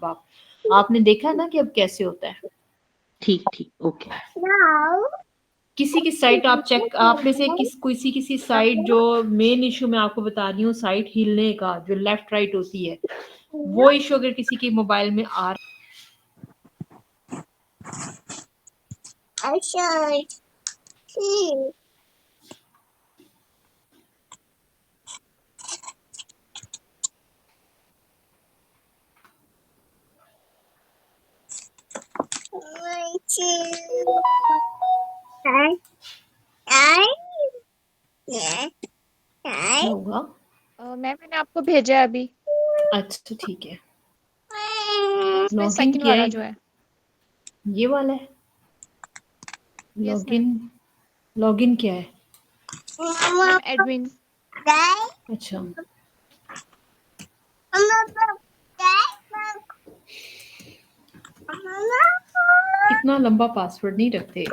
अब आपने देखा ना कि अब कैसे होता है। ठीक ओके। किसी की साइट आप चेक, आप में से किसी साइट, जो मेन इशू मैं आपको बता रही हूँ साइट हिलने का, जो लेफ्ट राइट होती है, वो इशू अगर किसी के मोबाइल में आ क्या होगा? मैंने आपको भेजा है अभी। अच्छा ठीक है, इसमें लॉगिन सेकंड किया वाला है, जो है ये वाला है यस मैम। लॉगिन क्या है? Ma'am admin. अच्छा इतना लंबा पासवर्ड नहीं रखते,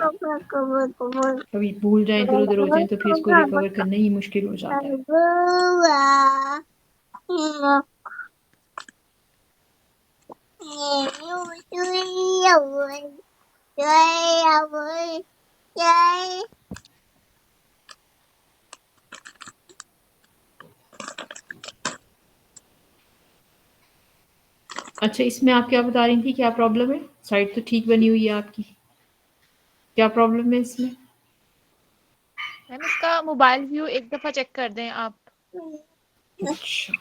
कभी भूल जाए इधर उधर हो जाए तो फिर इसको रिकवर करना ही मुश्किल हो जाता है। अच्छा इसमें आप क्या बता रही थी, क्या प्रॉब्लम है? साइट तो ठीक बनी हुई है आपकी, क्या प्रॉब्लम है इसमें? मैम इसका मोबाइल व्यू एक दफा चेक कर दें आप। अच्छा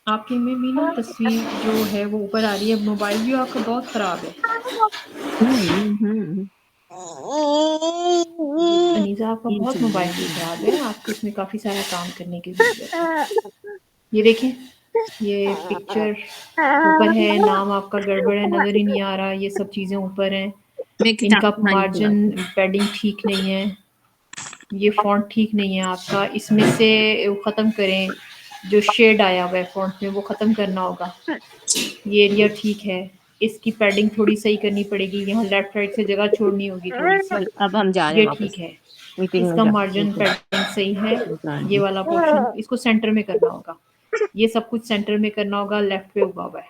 आपकी में भी ना तस्वीर जो है वो ऊपर आ रही है, मोबाइल भी आपका बहुत खराब है। अनीसा आपका बहुत मोबाइल भी खराब है, आपको इसमें काफी सारा काम करने की जरूरत है। ये देखें, ये पिक्चर ऊपर है, नाम आपका गड़बड़ है, नजर ही नहीं आ रहा, ये सब चीजें ऊपर हैं, इनका मार्जिन पैडिंग ठीक नहीं है, ये फॉन्ट ठीक नहीं है आपका, इसमें से वो ख़त्म करें, जो शेड आया हुआ है फॉन्ट में वो ख़त्म करना होगा। ये एरिया ठीक है, इसकी पैडिंग थोड़ी सही करनी पड़ेगी, यहाँ लेफ्ट राइट से जगह छोड़नी होगी थोड़ी सी, अब हम जा रहे ये हैं वापस ठीक है। मीटिंग में इसका जा मार्जिन पैडिंग सही है, ये वाला पोर्शन इसको सेंटर में करना होगा, ये सब कुछ सेंटर में करना होगा, लेफ्ट पे उगा हुआ है,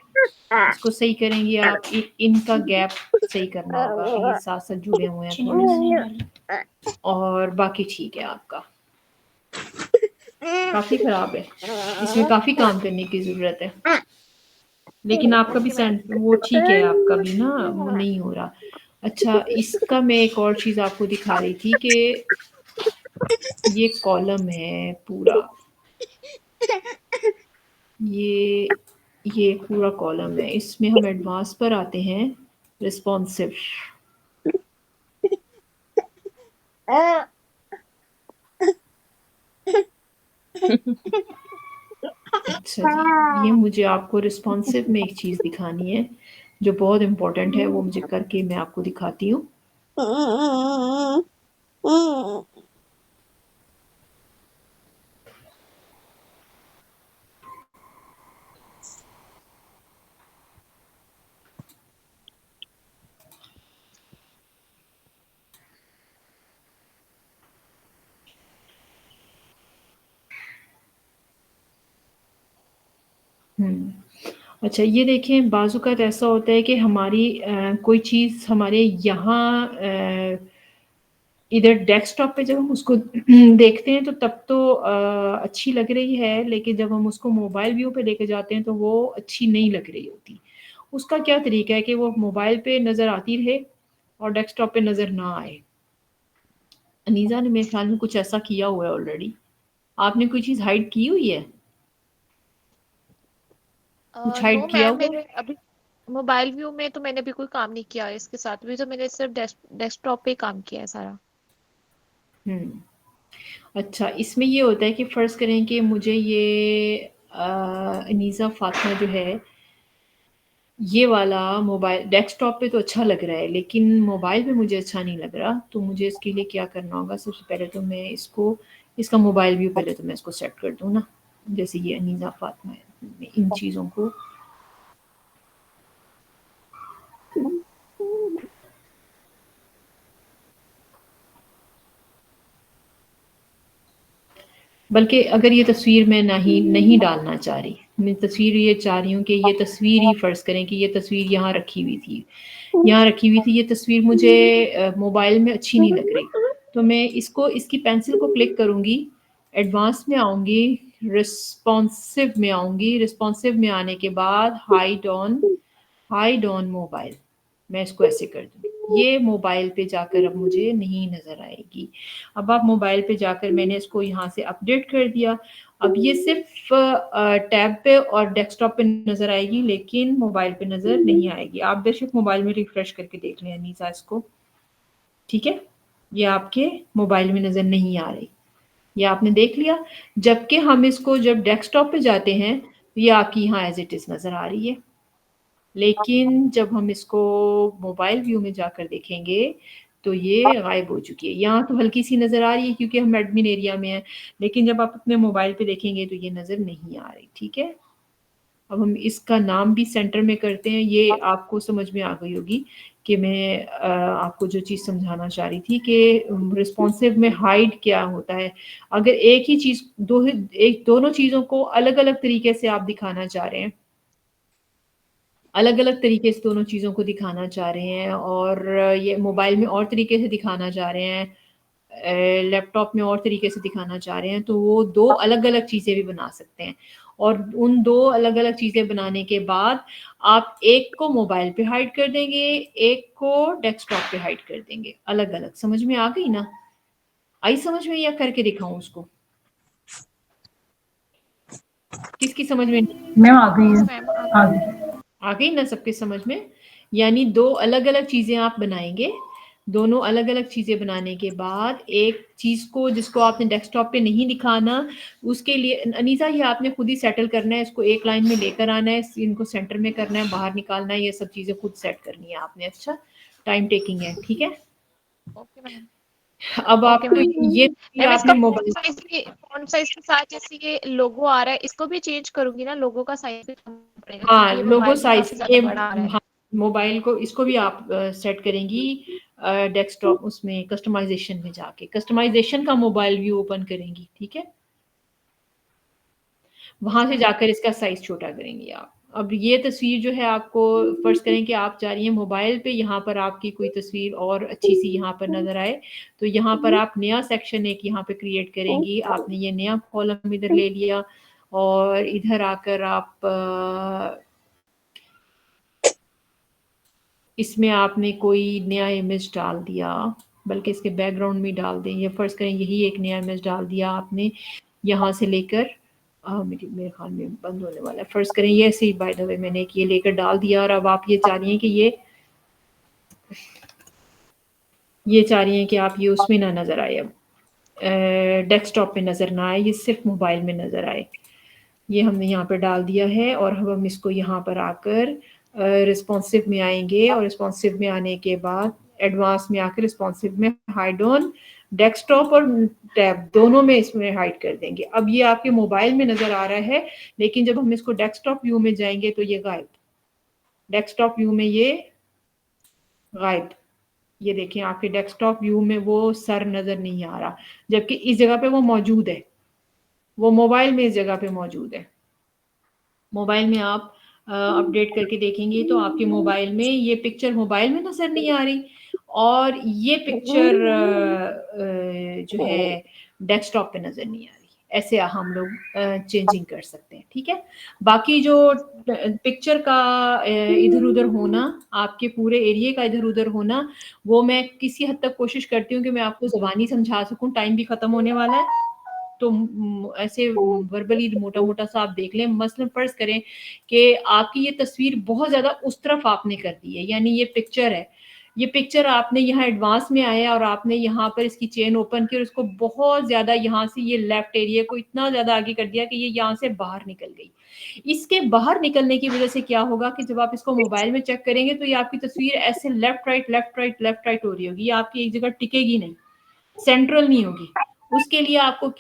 इसको सही करेंगे आप। इनका गैप सही करना होगा, ये साथ साथ जुड़े हुए हैं थोड़े से, और बाकी ठीक है आपका। काफी खराब है, इसमें काफी काम करने की जरूरत है, लेकिन आपका भी ओके मैम। वो ठीक है, आपका भी ना वो नहीं हो रहा। अच्छा इसका मैं एक और चीज आपको दिखा रही थी कि ये कॉलम है पूरा, ये ये पूरा कॉलम है, इसमें हम एडवांस पर आते हैं, रिस्पॉन्सिव। अच्छा जी, ये मुझे आपको रिस्पॉन्सिव में एक चीज़ दिखानी है जो बहुत इम्पोर्टेंट है, वो मुझे करके मैं आपको दिखाती हूँ। अच्छा ये देखें, बाज़-औक़ात ऐसा होता है कि हमारी कोई चीज़ हमारे यहाँ इधर डेस्कटॉप पे जब हम उसको देखते हैं तो तब तो अच्छी लग रही है, लेकिन जब हम उसको मोबाइल व्यू पे लेके जाते हैं तो वो अच्छी नहीं लग रही होती। उसका क्या तरीका है कि वो मोबाइल पे नज़र आती रहे और डेस्कटॉप पे नज़र ना आए? अनीजा ने मेरे ख्याल में कुछ ऐसा किया हुआ है ऑलरेडी। आपने कोई चीज़ हाइड की हुई है? कुछ नो हाइड किया मैम, हुआ है? मैंने अभी मोबाइल व्यू में तो मैंने भी कोई काम नहीं किया है इसके साथ भी, तो मैंने सिर्फ डेस्कटॉप पे ही काम किया है सारा। अच्छा, इसमें ये होता है कि फ़र्ज़ करें कि मुझे ये अनीसा फ़ातिमा जो है, ये वाला मोबाइल डेस्कटॉप पे तो अच्छा लग रहा है, लेकिन मोबाइल पे मुझे अच्छा नहीं लग रहा। तो मुझे इसके लिए क्या करना होगा? सबसे पहले तो मैं इसका मोबाइल व्यू पहले तो मैं इसको सेट कर दूँ ना। जैसे ये अनीसा फ़ातिमा है, मैं इन चीज़ों को बल्कि अगर ये तस्वीर मैं नहीं डालना चाह रही, मैं तस्वीर ये चाह रही हूँ कि ये तस्वीर ही फ़र्ज़ करें कि ये तस्वीर यहाँ रखी हुई थी। यहाँ रखी हुई थी ये तस्वीर, मुझे मोबाइल में अच्छी नहीं लग रही। तो मैं इसकी पेंसिल को क्लिक करूँगी, एडवांस में आऊँगी, रिस्पॉन्सिव में आऊँगी, रिस्पॉन्सिव में आने के बाद हाइड ऑन मोबाइल, मैं इसको ऐसे कर दूँगी। ये मोबाइल पे जाकर अब मुझे नहीं नज़र आएगी। अब आप मोबाइल पे जाकर मैंने इसको यहाँ से अपडेट कर दिया। अब ये सिर्फ़ टैब पे और डेस्कटॉप पे नज़र आएगी, लेकिन मोबाइल पे नज़र नहीं आएगी। आप बेशक मोबाइल में रिफ्रेश करके देख लें अनीसा इसको, ठीक है? ये आपके मोबाइल में नज़र नहीं आ रही। ये आपने देख लिया। जबकि हम इसको जब डेस्कटॉप पे जाते हैं, तो ये आपकी यहाँ एज़ इट इज़ नज़र आ रही है। लेकिन जब हम इसको मोबाइल व्यू में जाकर देखेंगे, तो ये गायब हो चुकी है। यहाँ तो हल्की-सी नज़र आ रही है क्योंकि हम एडमिन एरिया में हैं, लेकिन जब आप अपने मोबाइल पे देखेंगे तो ये नज़र नहीं आ रही, ठीक है? अब हम इसका नाम भी सेंटर में करते हैं। ये आपको समझ में आ गई होगी कि मैं आपको जो चीज़ समझाना चाह रही थी कि रिस्पॉन्सिव में हाइड क्या होता है। अगर एक ही चीज़ दोनों चीज़ों को अलग-अलग तरीके से आप दिखाना चाह रहे हैं, अलग-अलग तरीके से दोनों चीज़ों को दिखाना चाह रहे हैं और ये मोबाइल में और तरीके से दिखाना चाह रहे हैं, लैपटॉप में और तरीके से दिखाना चाह रहे हैं, तो वो 2 अलग-अलग चीज़ें भी बना सकते हैं। और उन 2 अलग-अलग चीज़ें बनाने के बाद आप एक को मोबाइल पे हाइड कर देंगे, एक को डेस्कटॉप पे हाइड कर देंगे, अलग-अलग। समझ में आ गई ना? आई समझ में या करके दिखाऊँ उसको? किसकी समझ में मैम आ गई यस है, मैम, आ गई। आ गई ना सबके समझ में? यानी 2 अलग-अलग चीज़ें आप बनाएँगे। दोनों अलग-अलग चीज़ें बनाने के बाद एक चीज़ को जिसको आपने डेस्कटॉप पे नहीं दिखाना, उसके लिए अनीसा ये आपने खुद ही सेटल करना है, इसको एक लाइन में लेकर आना है, इनको सेंटर में करना है, बाहर निकालना है, ये सब चीज़ें खुद सेट करनी है आपने। अच्छा, टाइम टेकिंग है, ठीक है? Okay ma'am. अब ओके आपको मैम। ये मैम, इसका आपने मोबाइल फ़ॉन्ट साइज़ के साथ जैसे ये लोगो आ रहा है, इसको भी चेंज करूँगी ना, लोगो का साइज़ भी कम पड़ेगा हाँ, क्योंकि ये लोगो मोबाइल में साइज़ काफ़ी ये ज़्यादा बड़ा आ रहा है। हाँ, मोबाइल को इसको भी आप सेट करेंगी डेस्कटॉप उसमें कस्टमाइज़ेशन में जाके। कस्टमाइज़ेशन का मोबाइल व्यू ओपन करेंगी, ठीक है? वहाँ यस से मैम। जाकर इसका साइज़ छोटा करेंगी आप। अब ये तस्वीर जो है आपको फ़र्ज़ करें कि आप चाह रही हैं मोबाइल पे यहाँ पर आपकी कोई तस्वीर और अच्छी-सी यहाँ पर नज़र आए, तो यहाँ पर आप नया सेक्शन एक यहाँ पे क्रिएट करेंगी। आपने ये नया कॉलम इधर ले लिया और इधर आकर आप इसमें आपने कोई नया इमेज डाल दिया, बल्कि इसके बैकग्राउंड में डाल दें, या फ़र्ज़ करें यही एक नया इमेज डाल दिया आपने यहाँ से लेकर मेरे ख़्याल में बंद होने वाला है। फ़र्ज़ करें ये ऐसे ही बाय द वे मैंने एक ये लेकर डाल दिया और अब आप ये चाह रही हैं कि ये चाह रही हैं कि आप ये उसमें ना नज़र आए अब डेस्कटॉप पे नज़र ना आए, ये सिर्फ़ मोबाइल में नज़र आए। ये हमने यहाँ पर डाल दिया है और अब हम इसको यहाँ पर आकर रिस्पॉन्सिव में आएँगे और रिस्पॉन्सिव में आने के बाद एडवांस में आकर रिस्पॉन्सिव में हाइड ऑन डेस्कटॉप और टैब दोनों में इसमें हाइड कर देंगे। अब ये आपके मोबाइल में नज़र आ रहा है, लेकिन जब हम इसको डेस्कटॉप व्यू में जाएँगे तो ये गायब। डेस्कटॉप व्यू में ये गायब। ये देखें आपके डेस्कटॉप व्यू में वो सर नज़र नहीं आ रहा, जबकि इस जगह पे वो मौजूद है। वो मोबाइल में इस जगह पे मौजूद है। मोबाइल में आप अपडेट करके देखेंगे तो आपके मोबाइल में ये पिक्चर मोबाइल में नज़र नहीं आ रही और ये पिक्चर जो है डेस्कटॉप पे नज़र नहीं आ रही। ऐसे हम लोग चेंजिंग कर सकते हैं, ठीक है। बाकी जो पिक्चर का इधर उधर होना, आपके पूरे एरिया का इधर उधर होना, वो मैं किसी हद तक कोशिश करती हूँ कि मैं आपको ज़बानी समझा सकूँ। टाइम भी खत्म होने वाला है, तो ऐसे वर्बली मोटा मोटा सा आप देख लें। मसलन फर्ज करें कि आपकी ये तस्वीर बहुत ज़्यादा उस तरफ आपने कर दी है, यानी ये पिक्चर है, ये पिक्चर आपने यहाँ एडवांस में आया और आपने यहाँ पर इसकी चेन ओपन की और इसको बहुत ज़्यादा यहाँ से ये लेफ्ट एरिया को इतना ज़्यादा आगे कर दिया कि ये यहाँ से बाहर निकल गई। इसके बाहर निकलने की वजह से क्या होगा कि जब आप इसको मोबाइल में चेक करेंगे तो ये आपकी तस्वीर ऐसे left right left right left right हो रही होगी, ये आपकी एक जगह टिकेगी नहीं, सेंट्रल नहीं होगी। उसके लिए आपको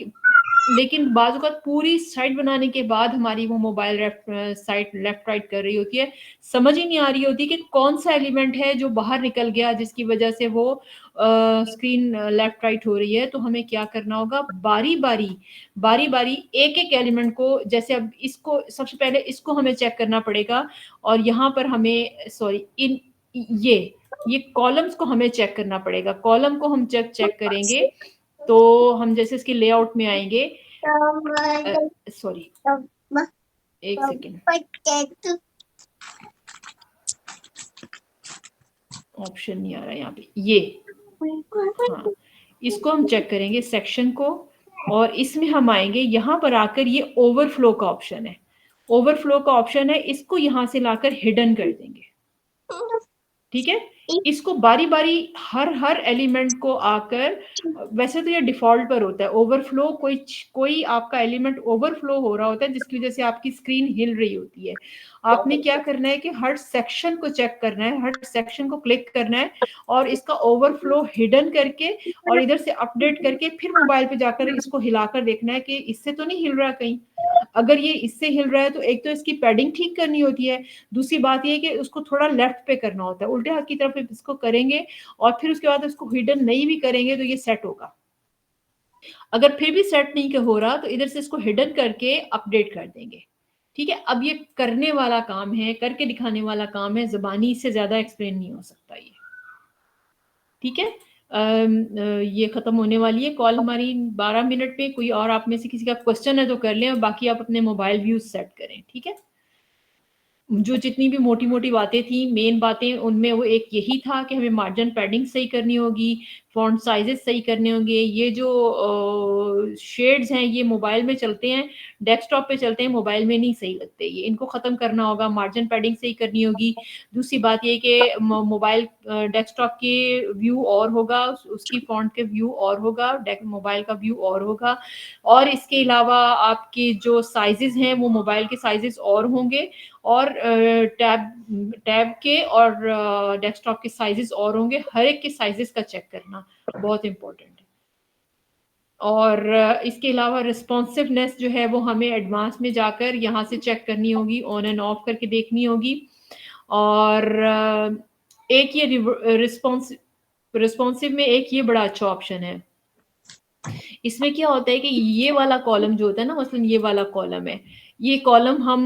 लेकिन बाज़ औक़ात पूरी साइड बनाने के बाद हमारी वो मोबाइल साइड लेफ्ट राइट कर रही होती है, समझ ही नहीं आ रही होती कि कौन सा एलिमेंट है जो बाहर निकल गया जिसकी वजह से वो स्क्रीन लेफ्ट राइट हो रही है। तो हमें क्या करना होगा, बारी-बारी एक-एक एलिमेंट को, जैसे अब इसको सबसे पहले इसको हमें चेक करना पड़ेगा और यहाँ पर हमें सॉरी इन ये कॉलम्स को हमें चेक करना पड़ेगा। कॉलम को हम चेक करेंगे तो हम जैसे इसके लेआउट में आएँगे, सॉरी एक सेकंड, ऑप्शन नहीं आ रहा है यहाँ पे, ये हाँ, इसको हम चेक करेंगे सेक्शन को, और इसमें हम आएंगे, यहाँ पर आकर ये ओवरफ्लो का ऑप्शन है, ओवरफ्लो का ऑप्शन है, इसको यहाँ से लाकर हिडन कर देंगे, ठीक है। इसको बारी-बारी हर एलिमेंट को आकर, वैसे तो ये डिफ़ॉल्ट पर होता है ओवरफ्लो, कोई आपका एलिमेंट ओवरफ्लो हो रहा होता है जिसकी वज़ह से आपकी स्क्रीन हिल रही होती है। आपने क्या करना है कि हर सेक्शन को चेक करना है, हर सेक्शन को क्लिक करना है और इसका ओवरफ्लो हिडन करके और इधर से अपडेट करके फिर मोबाइल पे जाकर इसको हिलाकर देखना है कि इससे तो नहीं हिल रहा कहीं। अगर ये इससे हिल रहा है तो एक तो इसकी पैडिंग ठीक करनी होती है, दूसरी बात ये है कि उसको थोड़ा लेफ्ट पे करना होता है, उल्टे हाथ की तरफ इसको करेंगे और फिर उसके बाद इसको हिडन नहीं भी करेंगे तो ये सेट होगा। अगर फिर भी सेट नहीं हो रहा तो इधर से इसको हिडन करके अपडेट कर देंगे, ठीक है। अब ये करने वाला काम है, करके दिखाने वाला काम है, ज़बानी से ज़्यादा एक्सप्लेन नहीं हो सकता ये, ठीक है। ये खत्म होने वाली है कॉल हमारी 12 मिनट पे। कोई और आप में से किसी का क्वेश्चन है तो कर लें और बाकी आप अपने मोबाइल व्यूज सेट करें, ठीक है। जो जितनी भी मोटी-मोटी बातें थी, मेन बातें उनमें वो एक यही था कि हमें मार्जिन पैडिंग सही करनी होगी, फ़ॉन्ट साइज़ेज़ सही करने होंगे। ये जो शेड्स हैं ये मोबाइल में चलते हैं, डेस्कटॉप पे चलते हैं, मोबाइल में नहीं सही लगते ये, इनको ख़त्म करना होगा, मार्जिन पैडिंग सही करनी होगी। दूसरी बात ये कि मोबाइल डेस्कटॉप के व्यू और होगा, उसकी फ़ॉन्ट के व्यू और होगा, मोबाइल का व्यू और होगा और इसके अलावा आपके जो साइज़ेज़ हैं वो मोबाइल के साइज़ेज़ और होंगे और टैब के और डेस्कटॉप के साइज़ेज़ और होंगे, हर एक के साइज़ेज़ का चेक करना बहुत इम्पोर्टेंट है। और इसके अलावा रिस्पॉन्सिवनेस जो है वो हमें एडवांस में जाकर यहाँ से चेक करनी होगी, ऑन एंड ऑफ करके देखनी होगी। और एक ये रिस्पॉन्सिव में एक ये बड़ा अच्छा ऑप्शन है। इसमें क्या होता है कि ये वाला कॉलम जो होता है ना, मसलन ये वाला कॉलम है, ये कॉलम हम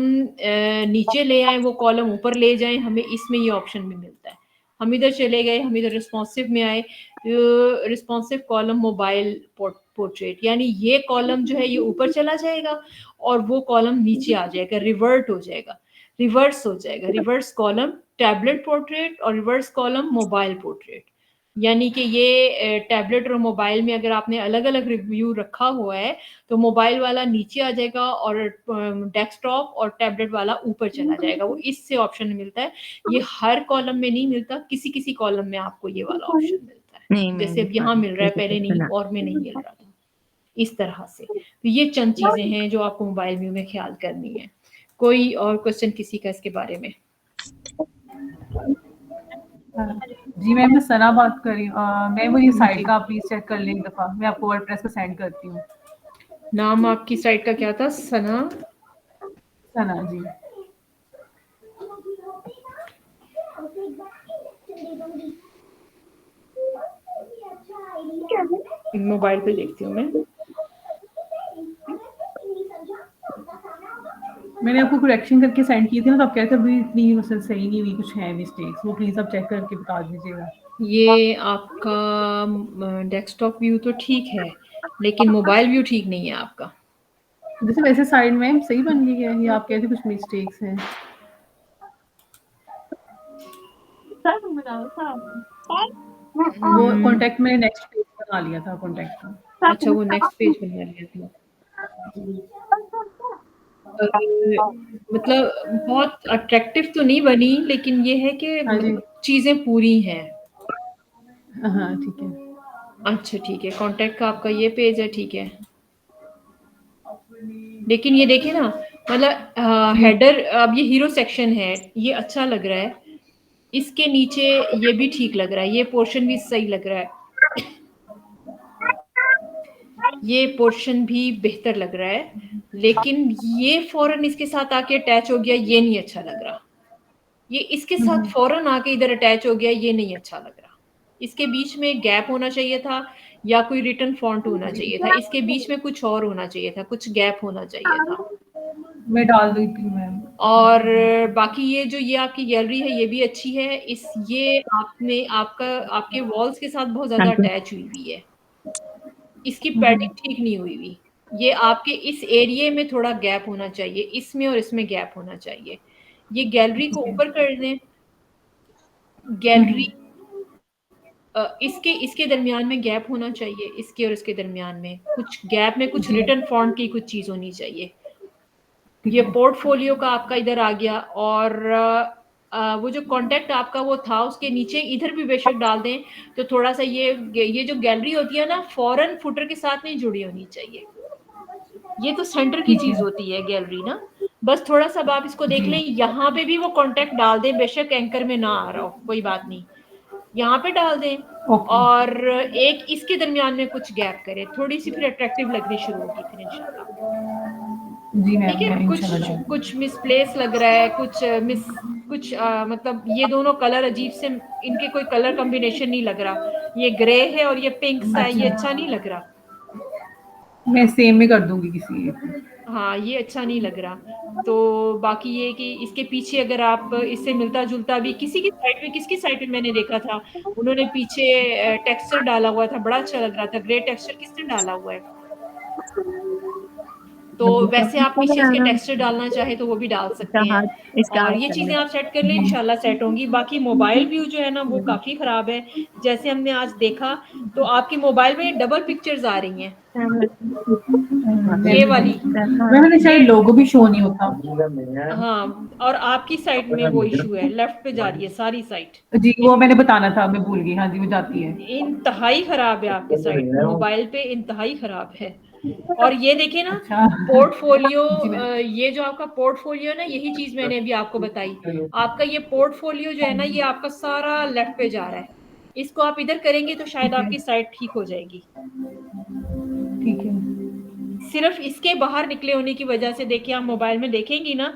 नीचे ले आएँ, वो कॉलम ऊपर ले जाएँ, हमें इसमें ये ऑप्शन भी मिलता है। हम इधर चले गए, हम इधर रिस्पॉन्सिव में आए, रिस्पॉन्सिव कॉलम मोबाइल पोर्ट्रेट, यानी ये कॉलम जो है ये ऊपर चला जाएगा और वो कॉलम नीचे आ जाएगा, रिवर्ट हो जाएगा, रिवर्स हो जाएगा। रिवर्स कॉलम टैबलेट पोर्ट्रेट और रिवर्स कॉलम मोबाइल पोर्ट्रेट। यानी कि ये टैबलेट और मोबाइल में अगर आपने अलग-अलग रिव्यू रखा हुआ है, तो मोबाइल वाला नीचे आ जाएगा और डेस्कटॉप और टैबलेट वाला ऊपर चला जाएगा। वो इससे ऑप्शन मिलता है। ये हर कॉलम में नहीं मिलता, किसी-किसी कॉलम में आपको ये वाला ऑप्शन मिलता है। नहीं, जैसे अब मैंने यहाँ मिल रहा है, किसी पहले से नहीं सुना। और में नहीं मिल रहा था। इस तरह से। तो ये चंद चीज़ें हैं जो आपको मोबाइल व्यू में ख़्याल करनी है। कोई और क्वेश्चन किसी का इसके बारे में? जी मैम, मैं सना बात कर रही हूँ। मैं वो ये साइट का प्लीज चेक कर लें एक दफ़ा, मैं आपको वर्डप्रेस पे सेंड करती हूँ। नाम आपकी साइट का क्या था? सना? सना जी। मोबाइल पे देखती हूँ मैं। मैंने आपको करेक्शन करके सेंड की थी ना, तो आप कहते अभी इतनी मतलब सही नहीं हुई, कुछ है मिस्टेक्स, वो प्लीज़ आप चेक करके बता दीजिएगा। ये आपका डेस्कटॉप व्यू तो ठीक है, लेकिन मोबाइल व्यू ठीक नहीं है आपका। जैसे वैसे साइड में सही बन गई है या आप कहते कुछ मिस्टेक्स हैं? वो कॉन्टेक्ट में नेक्स्ट पेज बना लिया था कॉन्टेक्ट का। अच्छा, वो नेक्स्ट पेज बना लिया था। मतलब बहुत अट्रैक्टिव तो नहीं बनी, लेकिन ये है कि हाँ जी। चीजें पूरी हैं। हाँ ठीक है। अच्छा ठीक है, कॉन्टेक्ट का आपका ये पेज है, ठीक है। लेकिन ये देखिए ना, मतलब हेडर, अब ये हीरो सेक्शन है, ये अच्छा लग रहा है। इसके नीचे ये भी ठीक लग रहा है, ये पोर्शन भी सही लग रहा है, ये पोर्शन भी बेहतर लग रहा है। लेकिन ये फौरन इसके साथ आके अटैच हो गया, ये नहीं अच्छा लग रहा। ये इसके साथ फौरन आके इधर अटैच हो गया, ये नहीं अच्छा लग रहा। इसके बीच में गैप होना चाहिए था, या कोई रिटर्न फॉन्ट होना चाहिए था। इसके बीच में कुछ और होना चाहिए था, कुछ गैप होना चाहिए था। मैं डाल दी थी मैम। और बाकी ये जो ये आपकी गैलरी है, ये भी अच्छी है। ये आपने आपके वॉल्स के साथ बहुत ज्यादा अटैच हुई हुई है। इसकी पैडिंग ठीक नहीं हुई हुई। ये आपके इस एरिया में थोड़ा गैप होना चाहिए, इसमें और इसमें गैप होना चाहिए। ये गैलरी को ऊपर कर दें। गैलरी इसके इसके दरमियान में गैप होना चाहिए, इसके और इसके दरमियान में कुछ गैप में कुछ रिटर्न फॉन्ट की कुछ चीज होनी चाहिए। ये पोर्टफोलियो का आपका इधर आ गया। और वो जो कांटेक्ट आपका वो था, उसके नीचे इधर भी बेशक डाल दें। तो थोड़ा सा ये जो गैलरी होती है ना, फॉरन फुटर के साथ नहीं जुड़ी होनी चाहिए। ये तो सेंटर की चीज होती है गैलरी ना। बस थोड़ा सा आप इसको देख लें, यहाँ पे भी वो कांटेक्ट डाल दें, बेशक एंकर में ना आ रहा हो, कोई बात नहीं, यहाँ पे डाल दें। और एक इसके दरमियान में कुछ गैप करें, थोड़ी सी फिर अट्रैक्टिव लगनी शुरू होगी फिर इंशाल्लाह। जी मैम, ठीक है। कुछ मिसप्लेस लग रहा है, कुछ मतलब ये दोनों कलर अजीब से, इनके कोई कलर कॉम्बिनेशन नहीं लग रहा। ये ग्रे है और ये पिंक सा है, ये अच्छा नहीं लग रहा। मैं सेम में कर दूंगी किसी एक। हाँ, ये अच्छा नहीं लग रहा। तो बाकी ये कि इसके पीछे अगर आप इससे मिलता जुलता भी किसकी साइट पे मैंने देखा था, उन्होंने पीछे टेक्सचर डाला हुआ था, बड़ा अच्छा लग रहा था। ग्रे टेक्सचर किसने डाला हुआ है? तो वैसे आप पीछे इसके टेक्सचर डालना चाहे तो वो भी डाल सकते हैं। और ये चीजें आप सेट कर लें, इंशाल्लाह सेट होंगी। बाकी मोबाइल व्यू जो है ना, वो काफी खराब है। जैसे हमने आज देखा, तो आपकी मोबाइल में डबल पिक्चर्स आ रही हैं, ये वाली। मैंने शायद लोगो भी शो नहीं होता। हाँ, और आपकी साइट में वो इशू है, लेफ्ट पे जा रही है सारी साइट। जी, वो मैंने बताना था, मैं भूल गई। हाँ जी, वो जाती है। इंतहाई खराब है आपकी साइट, मोबाइल पे इंतहाई खराब है। और ये देखिए ना, अच्छा। पोर्टफोलियो, ये जो आपका पोर्टफोलियो ना, यही चीज मैंने अभी आपको बताई। आपका ये पोर्टफोलियो जो है ना, ये आपका सारा लेफ्ट पे जा रहा है। इसको आप इधर करेंगे तो शायद आपकी साइट ठीक हो जाएगी। ठीक है। सिर्फ इसके बाहर निकले होने की वजह से, देखिए आप मोबाइल में देखेंगी ना,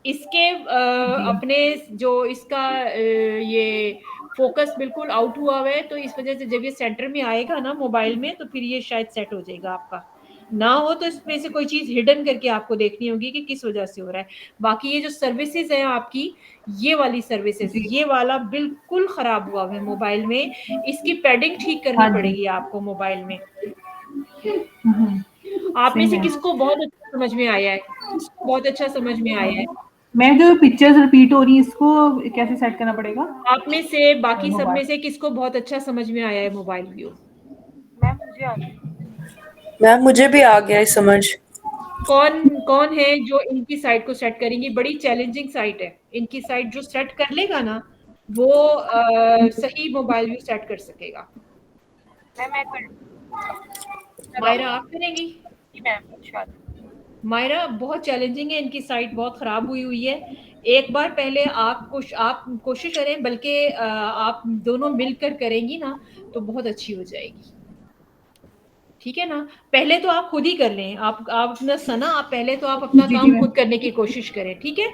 इसके अपने जो इसका ये फोकस बिल्कुल आउट हुआ हुआ है। तो इस वजह से जब ये सेंटर में आएगा ना मोबाइल में, तो फिर ये शायद सेट हो जाएगा आपका। ना हो तो इसमें से कोई चीज हिडन करके आपको देखनी होगी कि किस वजह से हो रहा है। बाकी ये जो सर्विसेज है आपकी, ये वाली सर्विसेज, ये वाला बिल्कुल खराब हुआ है मोबाइल में। इसकी पैडिंग ठीक करनी पड़ेगी आपको मोबाइल में। आप में से किसको बहुत अच्छा समझ में आया है? किसको बहुत अच्छा समझ में आया है? मैं जो पिक्चर्स रिपीट हो रही है, इसको कैसे सेट करना पड़ेगा? आप में से बाकी सब में से किसको बहुत अच्छा समझ में आया है मोबाइल व्यू? मैम मुझे भी आ गया है समझ। कौन है जो इनकी साइट को सेट करेंगी? बड़ी चैलेंजिंग साइट है। इनकी साइट जो सेट कर लेगा ना, वो सही मोबाइल व्यू सेट कर सकेगा। मायरा, आप करेंगी? मायरा, बहुत चैलेंजिंग है, इनकी साइट बहुत खराब हुई है। एक बार पहले आप कोशिश करें, बल्कि आप दोनों मिलकर करेंगी ना, तो बहुत अच्छी हो जाएगी। ठीक है ना? पहले तो आप खुद ही कर लें। आप अपना सना, आप पहले तो आप अपना काम खुद करने की कोशिश करें, ठीक है?